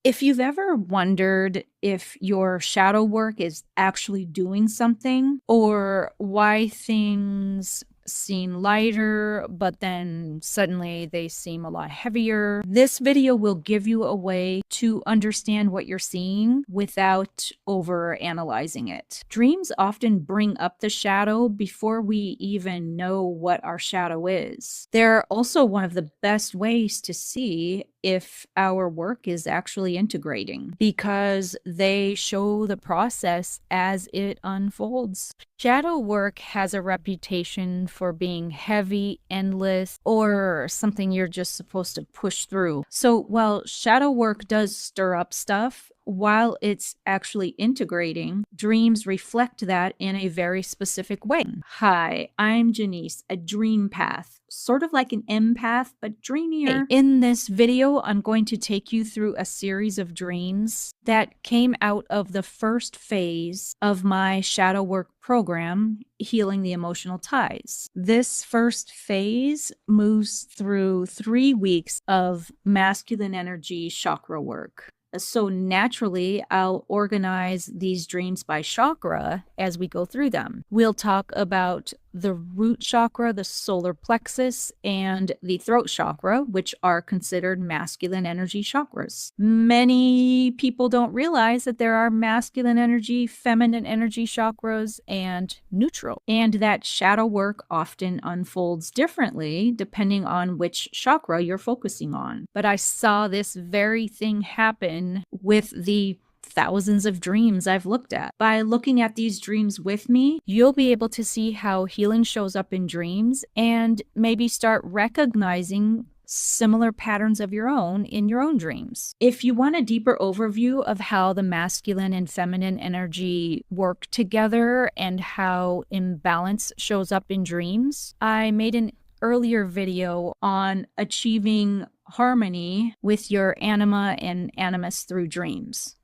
If you've ever wondered if your shadow work is actually doing something, or why things seem lighter, but then suddenly they seem a lot heavier, this video will give you a way to understand what you're seeing without over analyzing it. Dreams often bring up the shadow before we even know what our shadow is. They're also one of the best ways to see if our work is actually integrating, because they show the process as it unfolds. Shadow work has a reputation for being heavy, endless, or something you're just supposed to push through. So while shadow work does stir up stuff, while it's actually integrating, dreams reflect that in a very specific way. Hi, I'm Janice, a dream path, sort of like an empath, but dreamier. In this video, I'm going to take you through a series of dreams that came out of the first phase of my shadow work program, Healing the Emotional Ties. This first phase moves through 3 weeks of masculine energy chakra work. So naturally, I'll organize these dreams by chakra as we go through them. We'll talk about the root chakra, the solar plexus, and the throat chakra, which are considered masculine energy chakras. Many people don't realize that there are masculine energy, feminine energy chakras, and neutral, and that shadow work often unfolds differently depending on which chakra you're focusing on. But I saw this very thing happen with the thousands of dreams I've looked at. By looking at these dreams with me, you'll be able to see how healing shows up in dreams and maybe start recognizing similar patterns of your own in your own dreams. If you want a deeper overview of how the masculine and feminine energy work together and how imbalance shows up in dreams, I made an earlier video on achieving harmony with your anima and animus through dreams.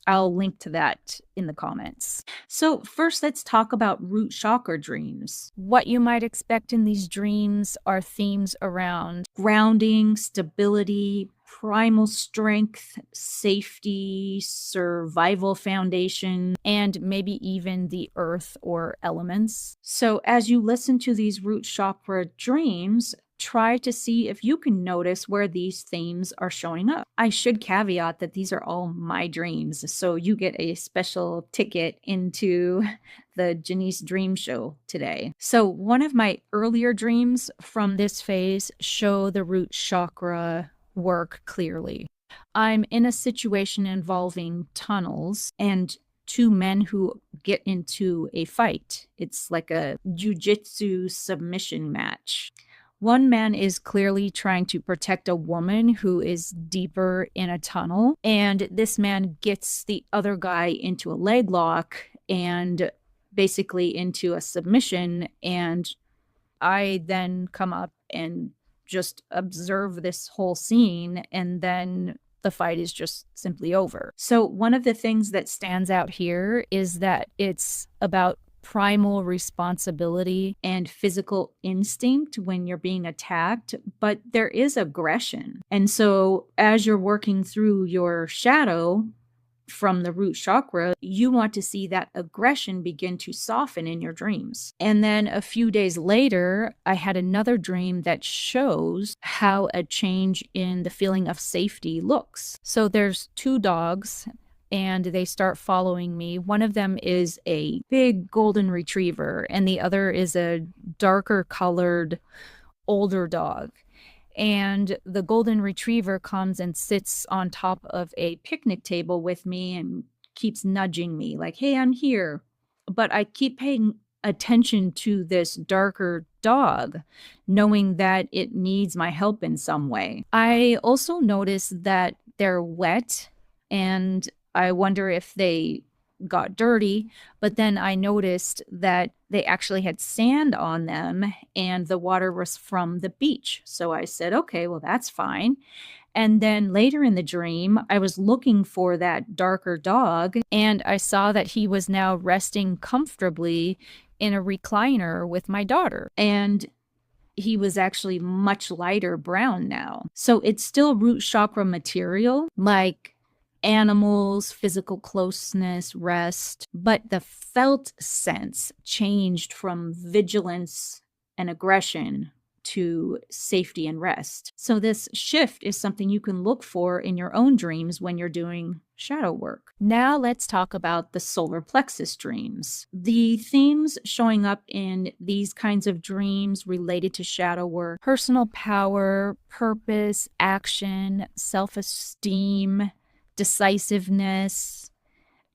I'll link to that in the comments. So first, let's talk about root chakra dreams. What you might expect in these dreams are themes around grounding, stability, primal strength, safety, survival foundation, and maybe even the earth or elements. So as you listen to these root chakra dreams, try to see if you can notice where these themes are showing up. I should caveat that these are all my dreams, so you get a special ticket into the Janice Dream Show today. So one of my earlier dreams from this phase show the root chakra work clearly. I'm in a situation involving tunnels and 2 men who get into a fight. It's like a jujitsu submission match. One man is clearly trying to protect a woman who is deeper in a tunnel, and this man gets the other guy into a leg lock and basically into a submission, and I then come up and just observe this whole scene, and then the fight is just simply over. So one of the things that stands out here is that it's about primal responsibility and physical instinct when you're being attacked, but there is aggression. And so as you're working through your shadow from the root chakra, you want to see that aggression begin to soften in your dreams. And then a few days later, I had another dream that shows how a change in the feeling of safety looks. So there's 2 dogs, and they start following me. One of them is a big golden retriever, and the other is a darker colored older dog. And the golden retriever comes and sits on top of a picnic table with me and keeps nudging me like, hey, I'm here. But I keep paying attention to this darker dog, knowing that it needs my help in some way. I also notice that they're wet, and I wonder if they got dirty, but then I noticed that they actually had sand on them and the water was from the beach. So I said, okay, well, that's fine. And then later in the dream, I was looking for that darker dog, and I saw that he was now resting comfortably in a recliner with my daughter. And he was actually much lighter brown now. So it's still root chakra material, like animals, physical closeness, rest, but the felt sense changed from vigilance and aggression to safety and rest. So this shift is something you can look for in your own dreams when you're doing shadow work. Now let's talk about the solar plexus dreams. The themes showing up in these kinds of dreams related to shadow work: personal power, purpose, action, self-esteem, decisiveness,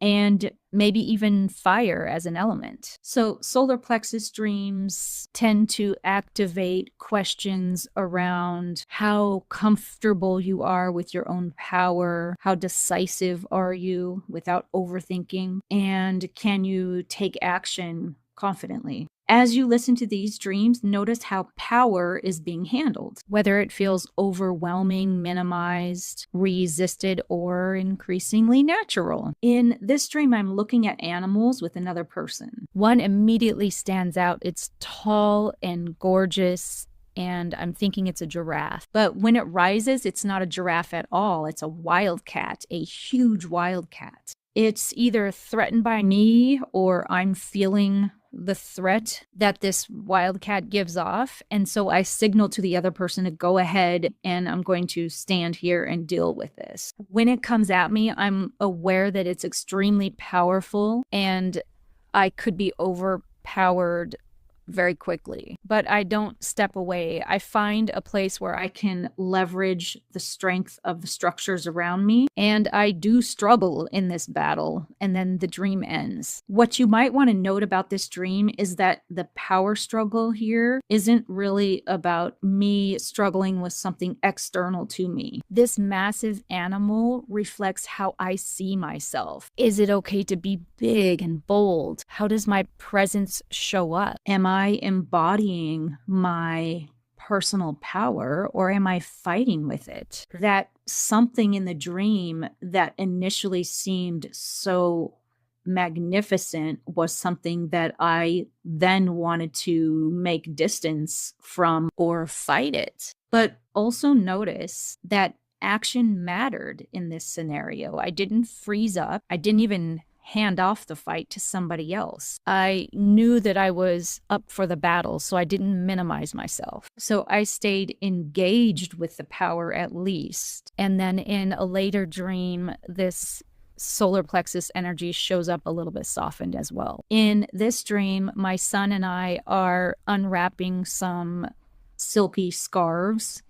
and maybe even fire as an element. So solar plexus dreams tend to activate questions around how comfortable you are with your own power, how decisive are you without overthinking, and can you take action confidently. As you listen to these dreams, notice how power is being handled, whether it feels overwhelming, minimized, resisted, or increasingly natural. In this dream, I'm looking at animals with another person. One immediately stands out. It's tall and gorgeous, and I'm thinking it's a giraffe. But when it rises, it's not a giraffe at all. It's a wildcat, a huge wildcat. It's either threatened by me or I'm feeling the threat that this wildcat gives off. And so I signal to the other person to go ahead, and I'm going to stand here and deal with this. When it comes at me, I'm aware that it's extremely powerful and I could be overpowered very quickly, but I don't step away. I find a place where I can leverage the strength of the structures around me, and I do struggle in this battle, and then the dream ends. What you might want to note about this dream is that the power struggle here isn't really about me struggling with something external to me. This massive animal reflects how I see myself. Is it okay to be big and bold? How does my presence show up? Am I embodying my personal power, or am I fighting with it? That something in the dream that initially seemed so magnificent was something that I then wanted to make distance from or fight it. But also notice that action mattered in this scenario. I didn't freeze up. I didn't even hand off the fight to somebody else. I knew that I was up for the battle, so I didn't minimize myself. So I stayed engaged with the power at least. And then in a later dream, this solar plexus energy shows up a little bit softened as well. In this dream, my son and I are unwrapping some silky scarves,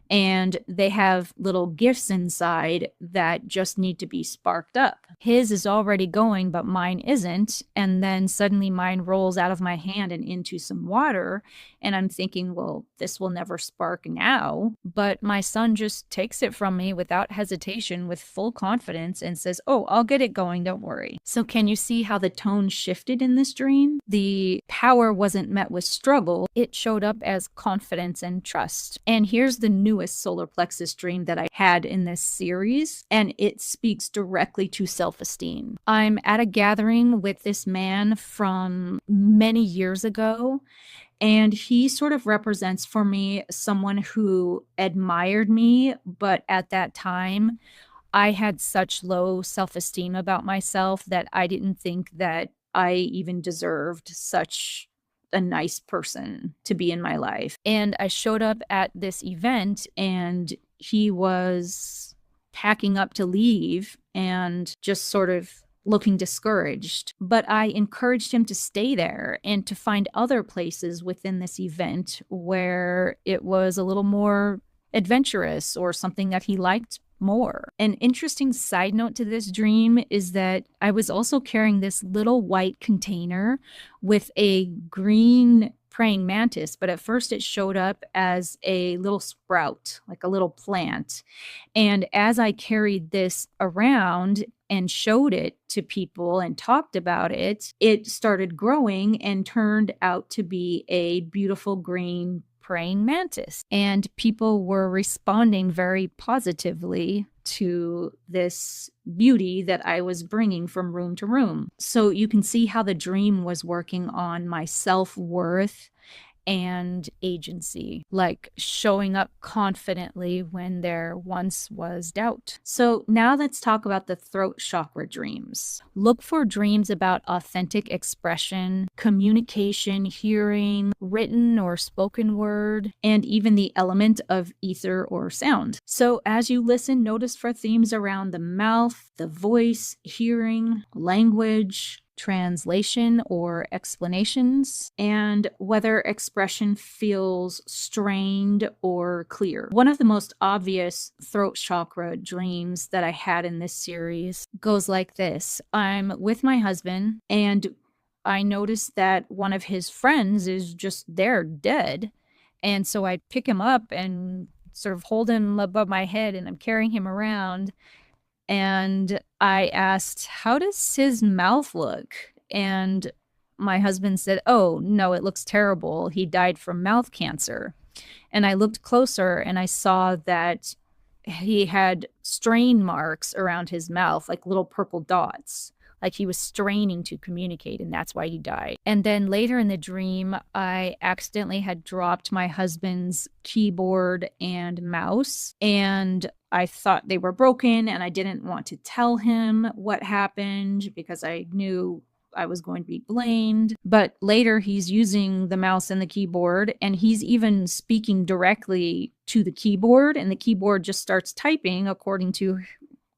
and they have little gifts inside that just need to be sparked up. His is already going, but mine isn't. And then suddenly mine rolls out of my hand and into some water. And I'm thinking, well, this will never spark now. But my son just takes it from me without hesitation, with full confidence, and says, oh, I'll get it going, don't worry. So can you see how the tone shifted in this dream? The power wasn't met with struggle. It showed up as confidence and trust. And here's the newest solar plexus dream that I had in this series, and it speaks directly to self-esteem. I'm at a gathering with this man from many years ago, and he sort of represents for me someone who admired me, but at that time, I had such low self-esteem about myself that I didn't think that I even deserved such a nice person to be in my life. And I showed up at this event, and he was packing up to leave and just sort of looking discouraged. But I encouraged him to stay there and to find other places within this event where it was a little more adventurous or something that he liked more. An interesting side note to this dream is that I was also carrying this little white container with a green praying mantis, but at first it showed up as a little sprout, like a little plant. And as I carried this around and showed it to people and talked about it, it started growing and turned out to be a beautiful green praying mantis. And people were responding very positively to this beauty that I was bringing from room to room. So you can see how the dream was working on my self-worth and agency, like showing up confidently when there once was doubt. So now let's talk about the throat chakra dreams. Look for dreams about authentic expression, communication, hearing, written or spoken word, and even the element of ether or sound. So as you listen, notice for themes around the mouth, the voice, hearing, language, translation or explanations, and whether expression feels strained or clear. One of the most obvious throat chakra dreams that I had in this series goes like this. I'm with my husband and I noticed that one of his friends is just there dead. And so I pick him up and sort of hold him above my head and I'm carrying him around. And I asked, how does his mouth look? And my husband said, oh, no, it looks terrible. He died from mouth cancer. And I looked closer and I saw that he had strain marks around his mouth, like little purple dots, like he was straining to communicate, and that's why he died. And then later in the dream, I accidentally had dropped my husband's keyboard and mouse, and I thought they were broken, and I didn't want to tell him what happened because I knew I was going to be blamed. But later he's using the mouse and the keyboard, and he's even speaking directly to the keyboard, and the keyboard just starts typing according to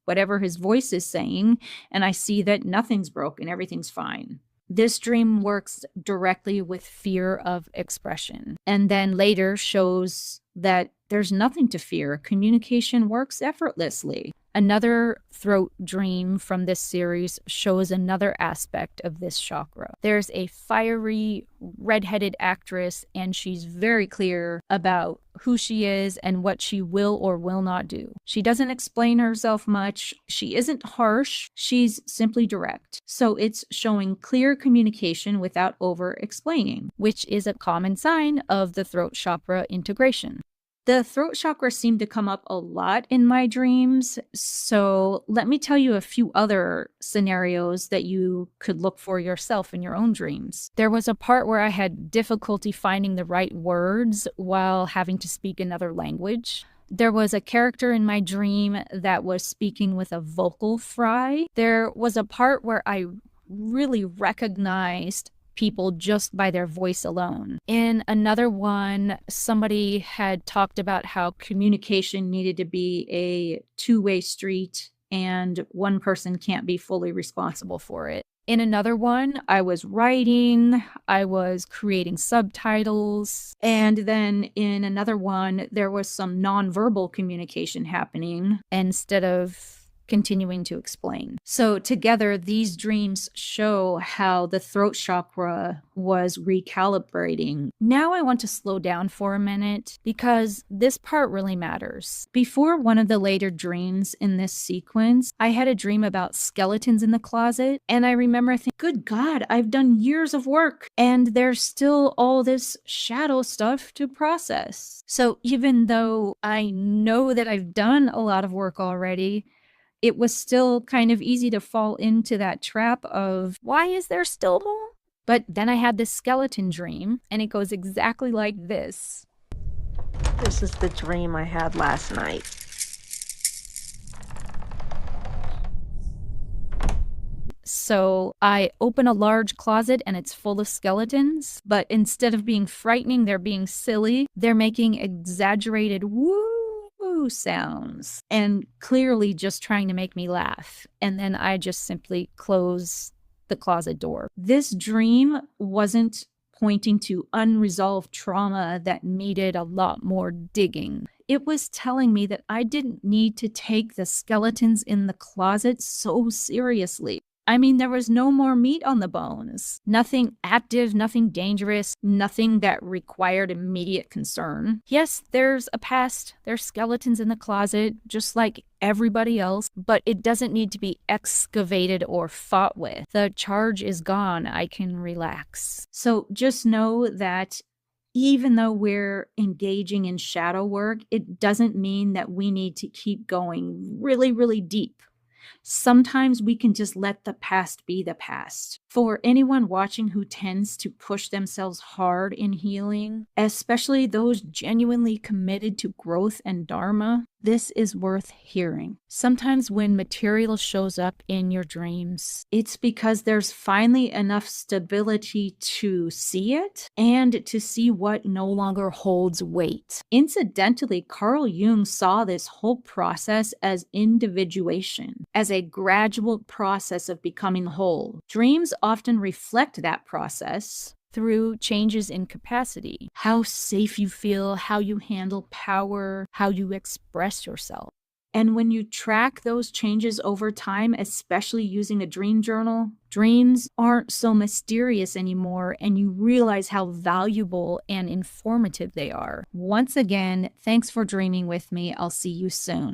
whatever his voice is saying, and I see that nothing's broken, everything's fine. This dream works directly with fear of expression, and then later shows that there's nothing to fear. Communication works effortlessly. Another throat dream from this series shows another aspect of this chakra. There's a fiery, redheaded actress, and she's very clear about who she is and what she will or will not do. She doesn't explain herself much. She isn't harsh. She's simply direct. So it's showing clear communication without over-explaining, which is a common sign of the throat chakra integration. The throat chakra seemed to come up a lot in my dreams, so let me tell you a few other scenarios that you could look for yourself in your own dreams. There was a part where I had difficulty finding the right words while having to speak another language. There was a character in my dream that was speaking with a vocal fry. There was a part where I really recognized people just by their voice alone. In another one, somebody had talked about how communication needed to be a two-way street and one person can't be fully responsible for it. In another one, I was writing, I was creating subtitles, and then in another one, there was some nonverbal communication happening instead of continuing to explain. So together, these dreams show how the throat chakra was recalibrating. Now I want to slow down for a minute because this part really matters. Before one of the later dreams in this sequence, I had a dream about skeletons in the closet, and I remember thinking, good God, I've done years of work and there's still all this shadow stuff to process. So even though I know that I've done a lot of work already, it was still kind of easy to fall into that trap of, why is there still more? But then I had this skeleton dream, and it goes exactly like this. This is the dream I had last night. So I open a large closet and it's full of skeletons, but instead of being frightening, they're being silly. They're making exaggerated woo sounds and clearly just trying to make me laugh. And then I just simply close the closet door. This dream wasn't pointing to unresolved trauma that needed a lot more digging. It was telling me that I didn't need to take the skeletons in the closet so seriously. I mean, there was no more meat on the bones. Nothing active, nothing dangerous, nothing that required immediate concern. Yes, there's a past, there's skeletons in the closet, just like everybody else, but it doesn't need to be excavated or fought with. The charge is gone. I can relax. So just know that even though we're engaging in shadow work, it doesn't mean that we need to keep going really, really deep. Sometimes we can just let the past be the past. For anyone watching who tends to push themselves hard in healing, especially those genuinely committed to growth and dharma, this is worth hearing. Sometimes when material shows up in your dreams, it's because there's finally enough stability to see it and to see what no longer holds weight. Incidentally, Carl Jung saw this whole process as individuation, as a gradual process of becoming whole. Dreams often reflect that process through changes in capacity, how safe you feel, how you handle power, how you express yourself. And when you track those changes over time, especially using a dream journal, dreams aren't so mysterious anymore, and you realize how valuable and informative they are. Once again, thanks for dreaming with me. I'll see you soon.